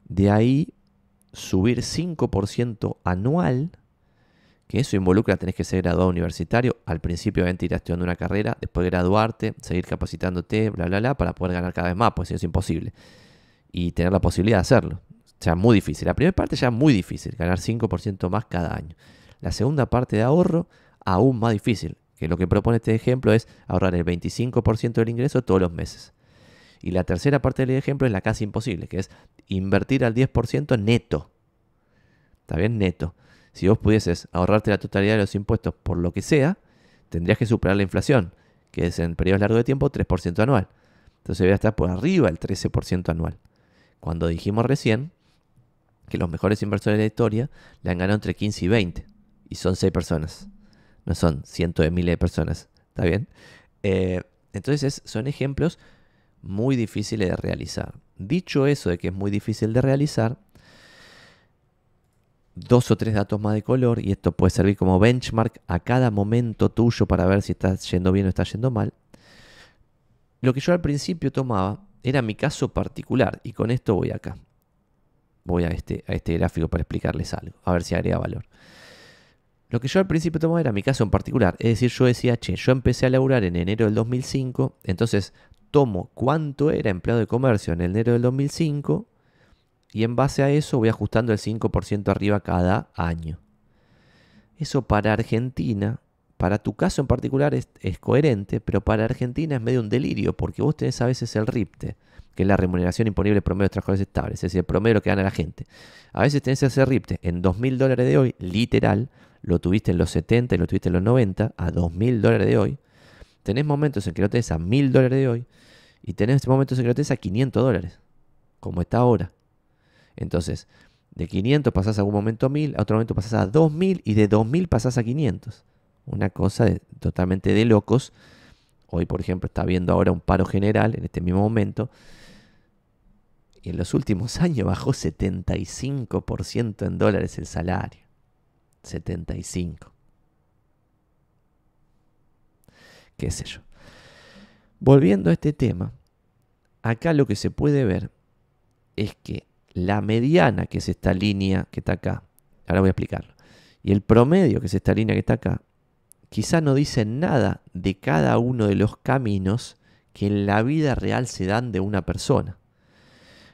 de ahí subir 5% anual, que eso involucra, tenés que ser graduado universitario, al principio obviamente ir estudiando una carrera, después graduarte, seguir capacitándote, bla, bla, bla, para poder ganar cada vez más, pues si no es imposible. Y tener la posibilidad de hacerlo. O sea, muy difícil. La primera parte ya es muy difícil, ganar 5% más cada año. La segunda parte de ahorro, aún más difícil, que lo que propone este ejemplo es ahorrar el 25% del ingreso todos los meses. Y la tercera parte del ejemplo es la casi imposible, que es invertir al 10% neto. ¿Está bien? Neto. Si vos pudieses ahorrarte la totalidad de los impuestos por lo que sea, tendrías que superar la inflación, que es en periodos largos de tiempo 3% anual. Entonces debería estar por arriba del 13% anual. Cuando dijimos recién que los mejores inversores de la historia le han ganado entre 15 y 20. Y son 6 personas. No son cientos de miles de personas. ¿Está bien? Entonces son ejemplos muy difíciles de realizar. Dicho eso de que es muy difícil de realizar, 2 o 3 datos más de color, y esto puede servir como benchmark a cada momento tuyo para ver si estás yendo bien o estás yendo mal. Lo que yo al principio tomaba era mi caso particular, y con esto voy acá. Voy a este gráfico para explicarles algo, a ver si agrega valor. Lo que yo al principio tomaba era mi caso en particular, es decir, yo decía, che, yo empecé a laburar en enero del 2005, entonces tomo cuánto era empleado de comercio en enero del 2005 y en base a eso voy ajustando el 5% arriba cada año. Eso para Argentina, para tu caso en particular es coherente, pero para Argentina es medio un delirio, porque vos tenés a veces el RIPTE, que es la remuneración imponible promedio de trabajadores estables, es decir, el promedio que gana la gente. A veces tenés ese RIPTE en $2.000 de hoy, literal, lo tuviste en los 70 y lo tuviste en los 90, a $2.000 de hoy. Tenés momentos en que lo tenés a $1.000 de hoy y tenés momentos en que lo tenés a $500, como está ahora. Entonces, de 500 pasás a algún momento a 1.000, a otro momento pasás a 2.000 y de 2.000 pasás a 500. Una cosa totalmente de locos. Hoy, por ejemplo, está habiendo ahora un paro general en este mismo momento. Y en los últimos años bajó 75% en dólares el salario. 75. Qué sé yo. Volviendo a este tema, acá lo que se puede ver es que la mediana, que es esta línea que está acá, ahora voy a explicarlo, y el promedio, que es esta línea que está acá, quizá no dicen nada de cada uno de los caminos que en la vida real se dan de una persona.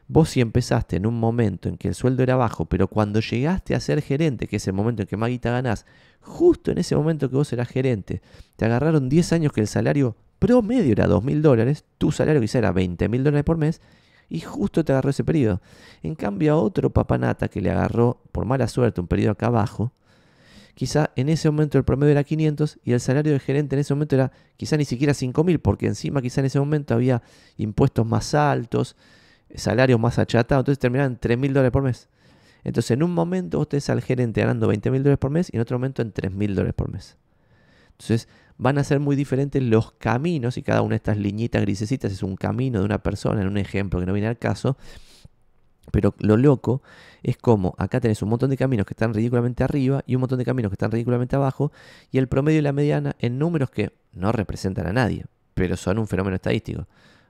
Vos si empezaste en un momento en que el sueldo era bajo, pero cuando llegaste a ser gerente, que es el momento en que más guita ganás, justo en ese momento que vos eras gerente, te agarraron 10 años que el salario promedio era $2.000, tu salario quizá era $20.000 por mes, y justo te agarró ese periodo. En cambio a otro papanata que le agarró por mala suerte un periodo acá abajo, quizá en ese momento el promedio era 500 y el salario de gerente en ese momento era quizá ni siquiera 5.000, porque encima quizá en ese momento había impuestos más altos, salarios más achatados, entonces terminaban en $3.000 por mes. Entonces en un momento vos tenés al gerente ganando $20.000 por mes y en otro momento en $3.000 por mes. Entonces van a ser muy diferentes los caminos y cada una de estas liñitas grisecitas es un camino de una persona, en un ejemplo que no viene al caso. Pero lo loco es como acá tenés un montón de caminos que están ridículamente arriba y un montón de caminos que están ridículamente abajo y el promedio y la mediana en números que no representan a nadie, pero son un fenómeno estadístico.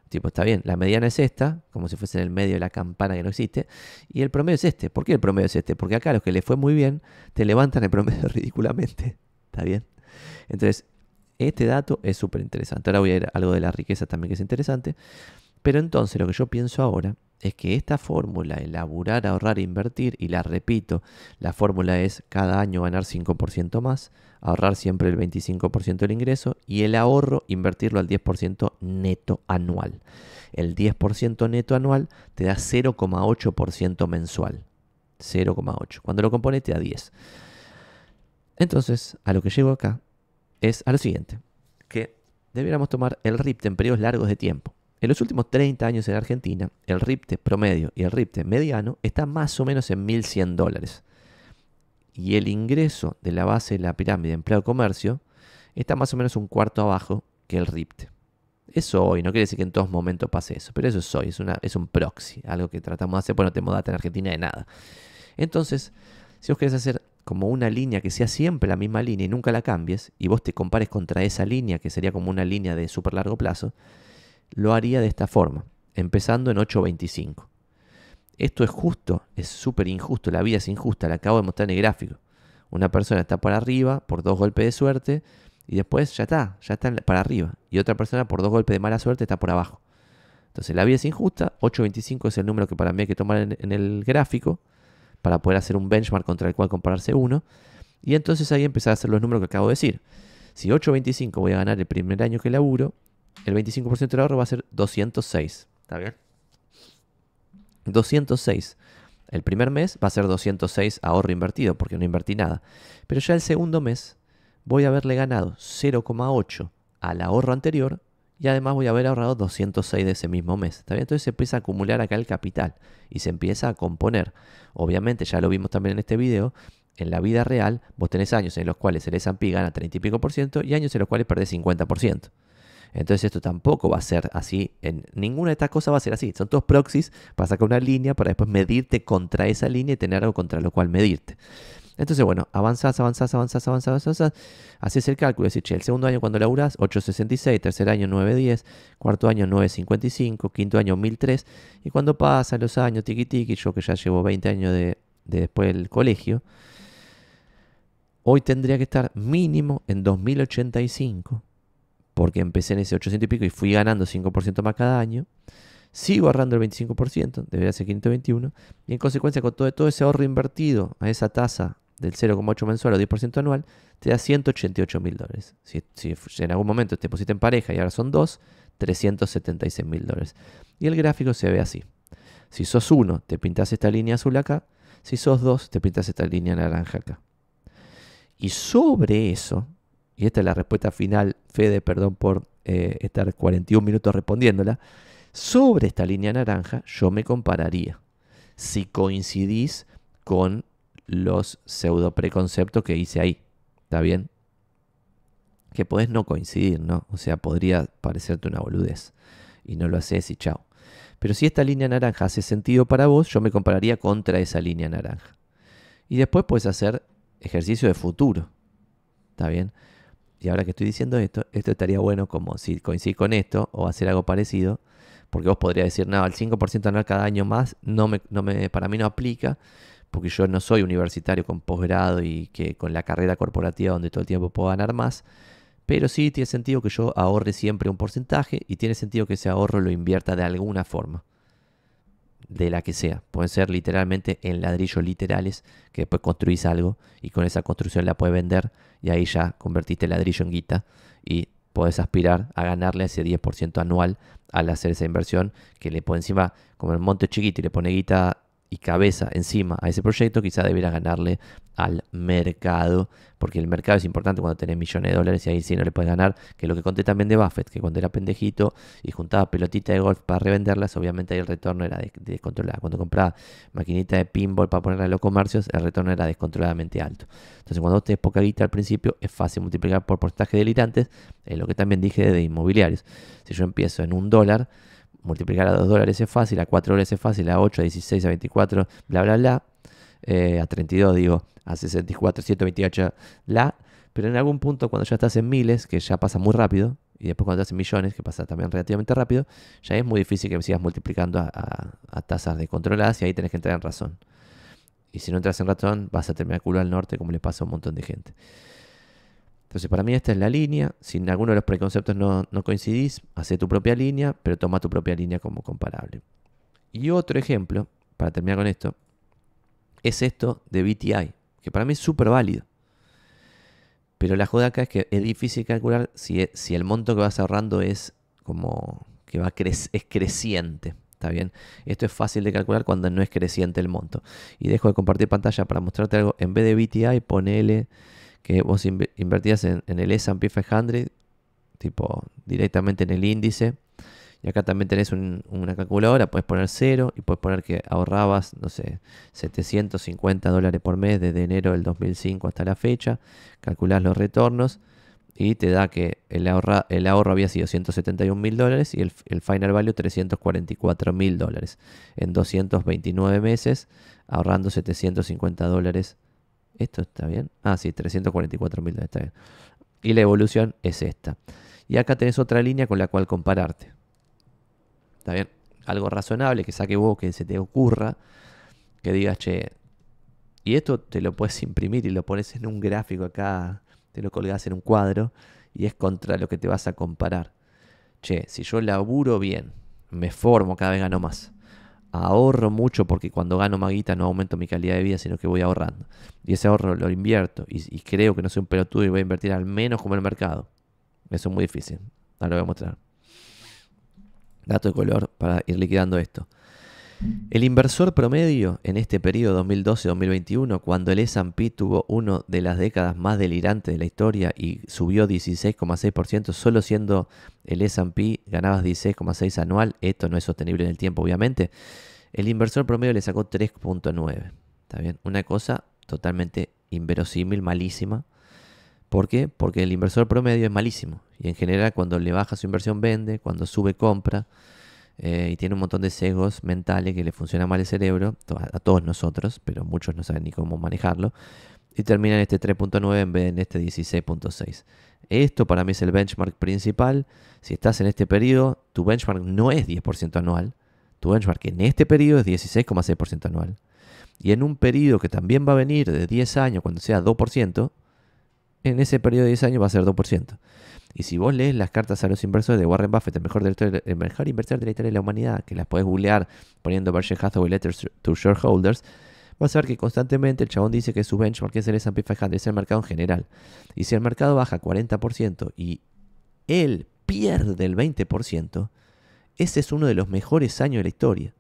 Tipo, está bien, la mediana es esta, como si fuese en el medio de la campana que no existe, y el promedio es este. ¿Por qué el promedio es este? Porque acá a los que les fue muy bien te levantan el promedio ridículamente. ¿Está bien? Entonces, este dato es súper interesante. Ahora voy a ir a algo de la riqueza también que es interesante. Pero entonces lo que yo pienso ahora es que esta fórmula de laburar, ahorrar e invertir, y la repito, la fórmula es cada año ganar 5% más, ahorrar siempre el 25% del ingreso y el ahorro invertirlo al 10% neto anual. El 10% neto anual te da 0,8% mensual. 0,8. Cuando lo compones te da 10. Entonces, a lo que llego acá es a lo siguiente, que debiéramos tomar el RIPTE en periodos largos de tiempo. En los últimos 30 años en Argentina, el RIPTE promedio y el RIPTE mediano está más o menos en $1.100. Y el ingreso de la base de la pirámide de empleo-comercio está más o menos un cuarto abajo que el RIPTE. Eso hoy, no quiere decir que en todos momentos pase eso, pero eso es hoy, es un proxy, algo que tratamos de hacer, pues no tenemos data en Argentina de nada. Entonces, si vos querés hacer como una línea que sea siempre la misma línea y nunca la cambies, y vos te compares contra esa línea, que sería como una línea de súper largo plazo, lo haría de esta forma, empezando en 8.25. Esto es justo, es súper injusto, la vida es injusta, la acabo de mostrar en el gráfico. Una persona está para arriba por 2 golpes de suerte y después ya está para arriba. Y otra persona por 2 golpes de mala suerte está por abajo. Entonces la vida es injusta, 8.25 es el número que para mí hay que tomar en el gráfico para poder hacer un benchmark contra el cual compararse uno. Y entonces ahí empezar a hacer los números que acabo de decir. Si 8.25 voy a ganar el primer año que laburo, el 25% del ahorro va a ser 206. ¿Está bien? 206. El primer mes va a ser 206 ahorro invertido porque no invertí nada. Pero ya el segundo mes voy a haberle ganado 0,8 al ahorro anterior y además voy a haber ahorrado 206 de ese mismo mes. ¿Está bien? Entonces se empieza a acumular acá el capital y se empieza a componer. Obviamente, ya lo vimos también en este video, en la vida real vos tenés años en los cuales el S&P gana 30 y pico por ciento y años en los cuales perdés 50%. Entonces esto tampoco va a ser así, en ninguna de estas cosas va a ser así. Son todos proxies para sacar una línea para después medirte contra esa línea y tener algo contra lo cual medirte. Entonces, bueno, avanzás, haces el cálculo, decís, che, el segundo año cuando laburás, 8.66, tercer año 9.10, cuarto año 9.55, quinto año 1.003, y cuando pasan los años, tiqui tiqui, yo que ya llevo 20 años de después del colegio, hoy tendría que estar mínimo en 2.085, porque empecé en ese 800 y pico y fui ganando 5% más cada año. Sigo ahorrando el 25%, debería ser 521, y en consecuencia con todo ese ahorro invertido a esa tasa del 0,8 mensual o 10% anual, te da $188.000. Si en algún momento te pusiste en pareja y ahora son dos, $376.000. Y el gráfico se ve así. Si sos uno, te pintas esta línea azul acá. Si sos dos, te pintas esta línea naranja acá. Y sobre eso, y esta es la respuesta final, Fede, perdón por estar 41 minutos respondiéndola, sobre esta línea naranja yo me compararía si coincidís con los pseudo preconceptos que hice ahí. ¿Está bien? Que podés no coincidir, ¿no? O sea, podría parecerte una boludez y no lo haces y chao. Pero si esta línea naranja hace sentido para vos, yo me compararía contra esa línea naranja. Y después puedes hacer ejercicio de futuro. ¿Está bien? Y ahora que estoy diciendo esto estaría bueno como si coincidís con esto o hacer algo parecido. Porque vos podrías decir, no, el 5% anual cada año más para mí no aplica, porque yo no soy universitario con posgrado y que con la carrera corporativa donde todo el tiempo puedo ganar más. Pero sí tiene sentido que yo ahorre siempre un porcentaje y tiene sentido que ese ahorro lo invierta de alguna forma, de la que sea. Pueden ser literalmente en ladrillos literales, que después construís algo y con esa construcción la puedes vender y ahí ya convertiste el ladrillo en guita y podés aspirar a ganarle ese 10% anual al hacer esa inversión, que le pone encima, como el monte chiquito y le pone guita y cabeza encima a ese proyecto, quizá debiera ganarle al mercado, porque el mercado es importante cuando tenés millones de dólares y ahí sí no le puedes ganar, que es lo que conté también de Buffett, que cuando era pendejito y juntaba pelotitas de golf para revenderlas, obviamente ahí el retorno era descontrolado. Cuando compraba maquinita de pinball para ponerla en los comercios, el retorno era descontroladamente alto. Entonces cuando vos tenés poca guita al principio, es fácil multiplicar por porcentaje delirantes, es lo que también dije de inmobiliarios. Si yo empiezo en $1, multiplicar a $2 es fácil, a $4 es fácil, a 8, a 16, a 24, bla, bla, bla. A 32, digo, a 64, 128, pero en algún punto cuando ya estás en miles, que ya pasa muy rápido, y después cuando estás en millones, que pasa también relativamente rápido, ya es muy difícil que sigas multiplicando a tasas descontroladas y ahí tenés que entrar en razón. Y si no entras en razón, vas a terminar culo al norte, como le pasa a un montón de gente. Entonces, para mí esta es la línea. Si en alguno de los preconceptos no coincidís, hacé tu propia línea, pero toma tu propia línea como comparable. Y otro ejemplo, para terminar con esto, es esto de BTI, que para mí es súper válido. Pero la joda acá es que es difícil calcular si el monto que vas ahorrando es como que es creciente. ¿Está bien? Esto es fácil de calcular cuando no es creciente el monto. Y dejo de compartir pantalla para mostrarte algo. En vez de BTI, ponele que vos invertías en el S&P 500, tipo directamente en el índice. Y acá también tenés una calculadora, puedes poner 0 y puedes poner que ahorrabas, no sé, $750 por mes desde enero del 2005 hasta la fecha. Calculás los retornos y te da que el ahorro había sido $171.000 y el final value $344.000 en 229 meses, ahorrando $750 ¿Esto está bien? Ah, sí, 344.000 está bien. Y la evolución es esta. Y acá tenés otra línea con la cual compararte. ¿Está bien? Algo razonable que saque vos, que se te ocurra, que digas, che, y esto te lo puedes imprimir y lo pones en un gráfico acá, te lo colgás en un cuadro y es contra lo que te vas a comparar. Che, si yo laburo bien, me formo, cada vez gano más. Ahorro mucho porque cuando gano más guita no aumento mi calidad de vida, sino que voy ahorrando. Y ese ahorro lo invierto y creo que no soy un pelotudo y voy a invertir al menos como el mercado. Eso es muy difícil. Ahora lo voy a mostrar. Dato de color para ir liquidando esto. El inversor promedio en este periodo 2012-2021, cuando el S&P tuvo una de las décadas más delirantes de la historia y subió 16,6%, solo siendo el S&P ganabas 16,6% anual, esto no es sostenible en el tiempo obviamente, el inversor promedio le sacó 3,9%. ¿Está bien? Una cosa totalmente inverosímil, malísima. ¿Por qué? Porque el inversor promedio es malísimo y en general cuando le baja su inversión vende, cuando sube compra. Y tiene un montón de sesgos mentales que le funciona mal el cerebro, a todos nosotros, pero muchos no saben ni cómo manejarlo, y termina en este 3,9 en vez de en este 16,6. Esto para mí es el benchmark principal. Si estás en este periodo, tu benchmark no es 10% anual, tu benchmark en este periodo es 16,6% anual. Y en un periodo que también va a venir de 10 años, cuando sea 2%, en ese periodo de 10 años va a ser 2%. Y si vos lees las cartas a los inversores de Warren Buffett, el mejor inversor de la historia de la humanidad, que las podés googlear poniendo Berkshire Hathaway Letters to Shareholders, vas a ver que constantemente el chabón dice que su benchmark es el S&P 500, es el mercado en general. Y si el mercado baja 40% y él pierde el 20%, ese es uno de los mejores años de la historia.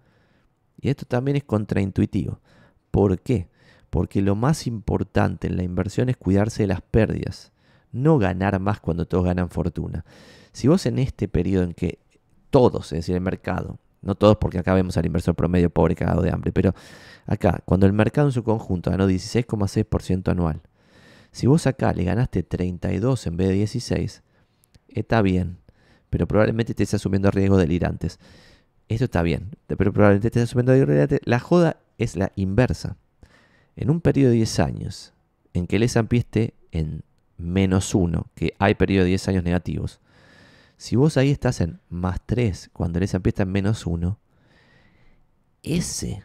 Y esto también es contraintuitivo. ¿Por qué? Porque lo más importante en la inversión es cuidarse de las pérdidas. No ganar más cuando todos ganan fortuna. Si vos en este periodo en que todos, es decir, el mercado, no todos porque acá vemos al inversor promedio pobre cagado de hambre, pero acá, cuando el mercado en su conjunto ganó 16,6% anual, si vos acá le ganaste 32 en vez de 16, está bien, pero probablemente estés asumiendo riesgos delirantes. Esto está bien, pero probablemente estés asumiendo riesgos delirantes. La joda es la inversa. En un periodo de 10 años, en que el S&P esté en -1, que hay periodos de 10 años negativos, si vos ahí estás en +3, cuando el S&P está en -1, ese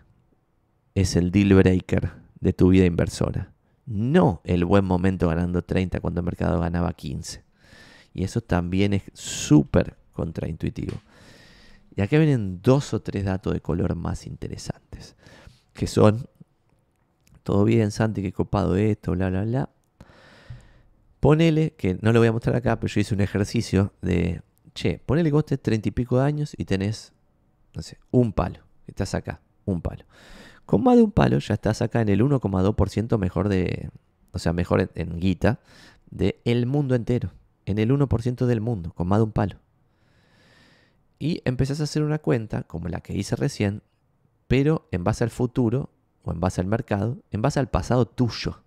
es el deal breaker de tu vida inversora. No el buen momento ganando 30 cuando el mercado ganaba 15. Y eso también es súper contraintuitivo. Y acá vienen 2 o 3 datos de color más interesantes, que son, todo bien Santi, que copado esto, bla bla bla. Ponele, que no lo voy a mostrar acá, pero yo hice un ejercicio de, ponele que vos tenés 30 y pico de años y tenés, no sé, un palo. Estás acá, un palo. Con más de un palo ya estás acá en el 1,2% mejor de, o sea, mejor en guita del mundo entero. En el 1% del mundo, con más de un palo. Y empezás a hacer una cuenta, como la que hice recién, pero en base al futuro, o en base al mercado, en base al pasado tuyo.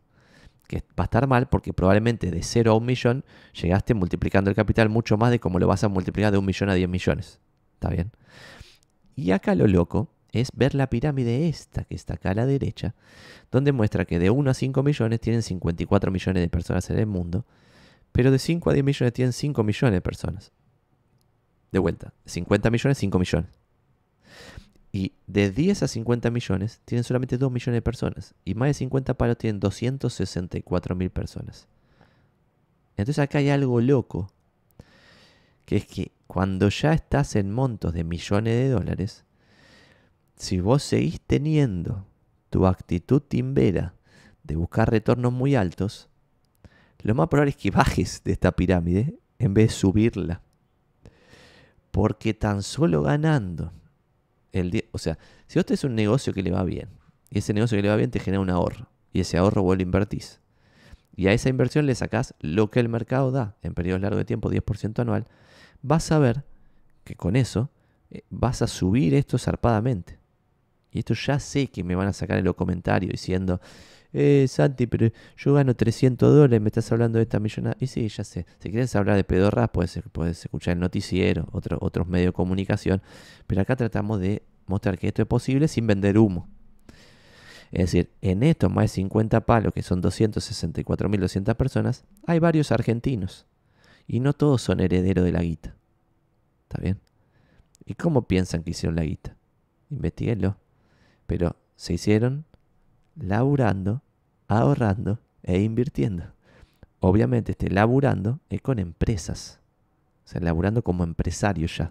Que va a estar mal porque probablemente de 0 a 1 millón llegaste multiplicando el capital mucho más de como lo vas a multiplicar de 1 millón a 10 millones. ¿Está bien? Y acá lo loco es ver la pirámide esta, que está acá a la derecha, donde muestra que de 1 a 5 millones tienen 54 millones de personas en el mundo, pero de 5 a 10 millones tienen 5 millones de personas. De vuelta, 50 millones, 5 millones. Y de 10 a 50 millones tienen solamente 2 millones de personas. Y más de 50 palos tienen 264.000 personas. Entonces acá hay algo loco. Que es que cuando ya estás en montos de millones de dólares, si vos seguís teniendo tu actitud timbera de buscar retornos muy altos, lo más probable es que bajes de esta pirámide en vez de subirla. Porque tan solo ganando o sea, si vos tenés un negocio que le va bien, y ese negocio que le va bien te genera un ahorro, y ese ahorro vos lo invertís, y a esa inversión le sacás lo que el mercado da en periodos largos de tiempo, 10% anual, vas a ver que con eso vas a subir esto zarpadamente. Y esto ya sé que me van a sacar en los comentarios diciendo, Santi, pero yo gano $300, me estás hablando de esta millonada. Y sí, ya sé. Si quieres hablar de pedorras, puedes escuchar el noticiero, otros medios de comunicación. Pero acá tratamos de mostrar que esto es posible sin vender humo. Es decir, en estos más de 50 palos, que son 264.200 personas, hay varios argentinos. Y no todos son herederos de la guita. ¿Está bien? ¿Y cómo piensan que hicieron la guita? Investíguenlo. Pero se hicieron laburando, ahorrando e invirtiendo. Obviamente laburando es con empresas. O sea, laburando como empresario ya.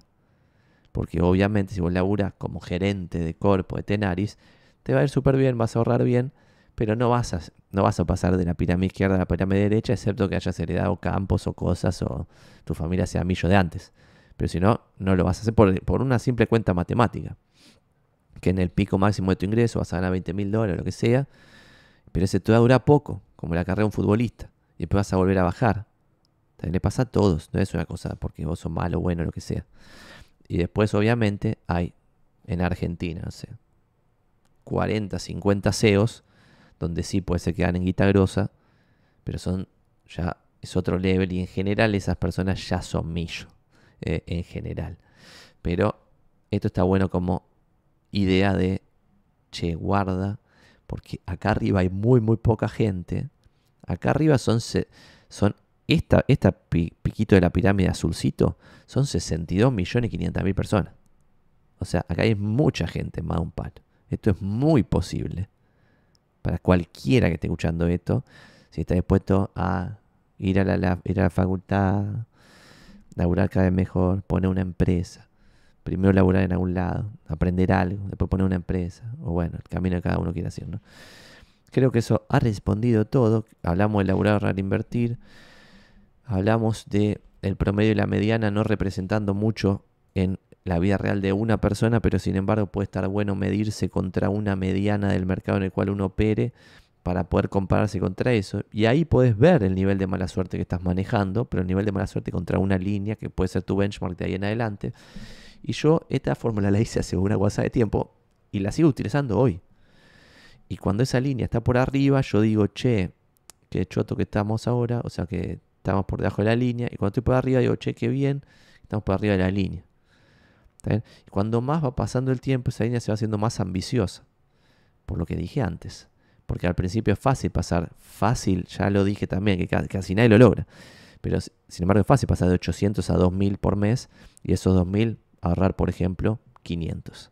Porque obviamente si vos laburás como gerente de Corpo, de Tenaris, te va a ir súper bien, vas a ahorrar bien, pero no vas a pasar de la pirámide izquierda a la pirámide derecha, excepto que hayas heredado campos o cosas o tu familia sea millo de antes. Pero si no, no lo vas a hacer por una simple cuenta matemática. Que en el pico máximo de tu ingreso vas a ganar $20.000, lo que sea, pero ese te va a durar poco, como la carrera de un futbolista. Y después vas a volver a bajar. Le pasa a todos, no es una cosa porque vos sos malo, bueno, lo que sea. Y después, obviamente, hay en Argentina, no sé, 40, 50 CEOs, donde sí puede ser que ganen guita grosa, pero ya es otro level y en general esas personas ya son millo, en general. Pero esto está bueno como idea de, che, guarda, porque acá arriba hay muy, muy poca gente. Acá arriba son esta piquito de la pirámide azulcito, son 62.500.000 personas. O sea, acá hay mucha gente más de un palo. Esto es muy posible. Para cualquiera que esté escuchando esto, si está dispuesto a ir a la facultad, laburar cada vez mejor, poner una empresa. Primero laburar en algún lado, aprender algo, después poner una empresa. O bueno, el camino que cada uno quiera hacer, ¿no? Creo que eso ha respondido todo. Hablamos de laburar, ahorrar, invertir. Hablamos de el promedio y la mediana no representando mucho en la vida real de una persona, pero sin embargo puede estar bueno medirse contra una mediana del mercado en el cual uno opere para poder compararse contra eso. Y ahí puedes ver el nivel de mala suerte que estás manejando, pero el nivel de mala suerte contra una línea que puede ser tu benchmark de ahí en adelante. Y yo esta fórmula la hice hace una guasa de tiempo y la sigo utilizando hoy. Y cuando esa línea está por arriba, yo digo, che, qué choto que estamos ahora, o sea que estamos por debajo de la línea. Y cuando estoy por arriba, digo, che, qué bien, estamos por arriba de la línea. ¿Está bien? Y cuando más va pasando el tiempo, esa línea se va haciendo más ambiciosa. Por lo que dije antes. Porque al principio es fácil pasar, fácil, ya lo dije también, que casi nadie lo logra. Pero sin embargo es fácil pasar de 800 a 2.000 por mes y esos 2.000 ahorrar, por ejemplo, 500.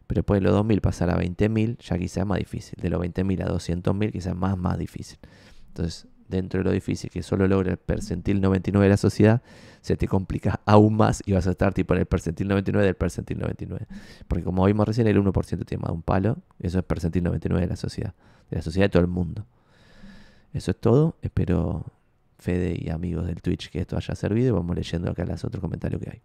Pero después de los 2.000 pasar a 20.000 ya quizás es más difícil. De los 20.000 a 200.000 quizás más difícil. Entonces, dentro de lo difícil que solo logra el percentil 99 de la sociedad, se te complica aún más y vas a estar tipo en el percentil 99 del percentil 99. Porque como vimos recién, el 1% tiene más de un palo. Eso es percentil 99 de la sociedad de todo el mundo. Eso es todo. Espero, Fede y amigos del Twitch, que esto haya servido. Vamos leyendo acá los otros comentarios que hay.